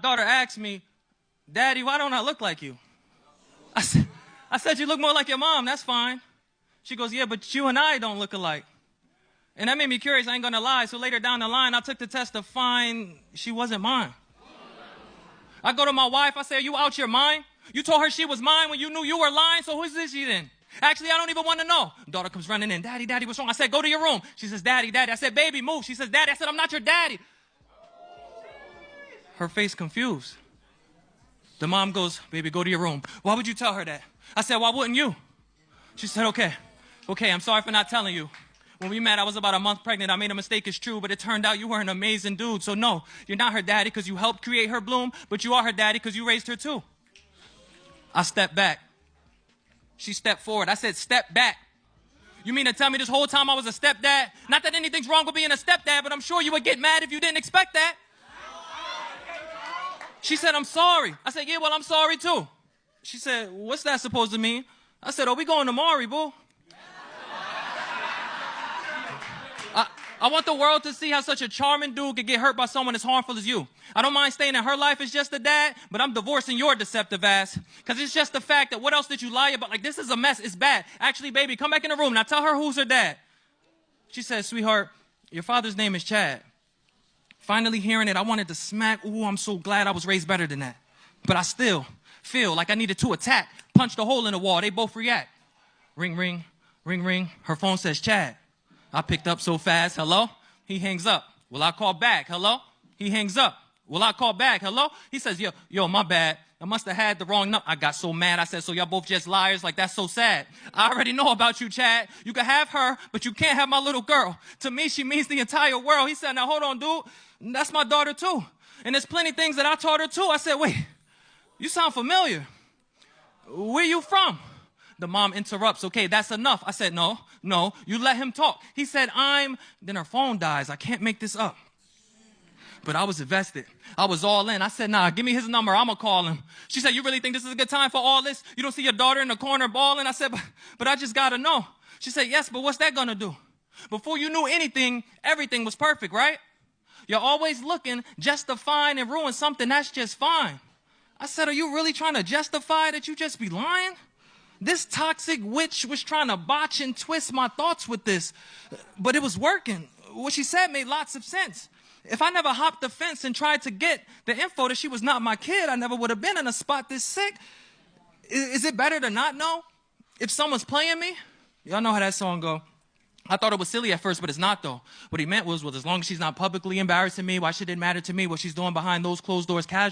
Daughter asked me, "Daddy, why don't I look like you?" I said, "You look more like your mom, that's fine." She goes, "Yeah, but you and I don't look alike." And that made me curious, I ain't gonna lie. So later down the line, I took the test to find she wasn't mine. I go to my wife, I say, "Are you out your mind? You told her she was mine when you knew you were lying, so who's this she then?" "Actually, I don't even want to know." Daughter comes running in, "Daddy, Daddy, what's wrong?" I said, "Go to your room." She says, "Daddy, Daddy." I said, "Baby, move." She says, "Daddy." I said, "I'm not your daddy." Her face confused. The mom goes, "Baby, go to your room." "Why would you tell her that?" I said, "Why wouldn't you?" She said, okay, I'm sorry for not telling you. When we met, I was about a month pregnant. I made a mistake, it's true, but it turned out you were an amazing dude. So no, you're not her daddy because you helped create her bloom, but you are her daddy because you raised her too." I stepped back. She stepped forward. I said, "Step back. You mean to tell me this whole time I was a stepdad? Not that anything's wrong with being a stepdad, but I'm sure you would get mad if you didn't expect that." She said, "I'm sorry." I said, "Yeah, well, I'm sorry too." She said, "What's that supposed to mean?" I said, "Oh, we going to Maury, boo." I want the world to see how such a charming dude could get hurt by someone as harmful as you. I don't mind staying in her life as just a dad, but I'm divorcing your deceptive ass. Because it's just the fact that what else did you lie about? Like, this is a mess. It's bad. Actually, baby, come back in the room. Now tell her who's her dad. She said, "Sweetheart, your father's name is Chad." Finally hearing it, I wanted to smack. Ooh, I'm so glad I was raised better than that. But I still feel like I needed to attack, punch the hole in the wall. They both react. Ring, ring, ring, ring. Her phone says, "Chad." I picked up so fast. "Hello?" He hangs up. "Will I call back?" "Hello?" He hangs up. "Will I call back?" "Hello?" He says, yo, my bad. I must have had the wrong number." I got so mad. I said, "So y'all both just liars? Like, that's so sad. I already know about you, Chad. You can have her, but you can't have my little girl. To me, she means the entire world." He said, "Now, hold on, dude. That's my daughter, too. And there's plenty of things that I taught her, too." I said, "Wait, you sound familiar. Where you from?" The mom interrupts. "Okay, that's enough." I said, No, you let him talk." He said, Then her phone dies. I can't make this up. But I was invested. I was all in. I said, "Nah, give me his number. I'm going to call him." She said, "You really think this is a good time for all this? You don't see your daughter in the corner bawling?" I said, but I just got to know." She said, "Yes, but what's that going to do? Before you knew anything, everything was perfect, right? You're always looking just to find and ruin something that's just fine." I said, "Are you really trying to justify that you just be lying?" This toxic witch was trying to botch and twist my thoughts with this, but it was working. What she said made lots of sense. If I never hopped the fence and tried to get the info that she was not my kid, I never would have been in a spot this sick. Is it better to not know if someone's playing me? Y'all know how that song go. I thought it was silly at first, but it's not, though. What he meant was, well, as long as she's not publicly embarrassing me, why should it matter to me what she's doing behind those closed doors casually?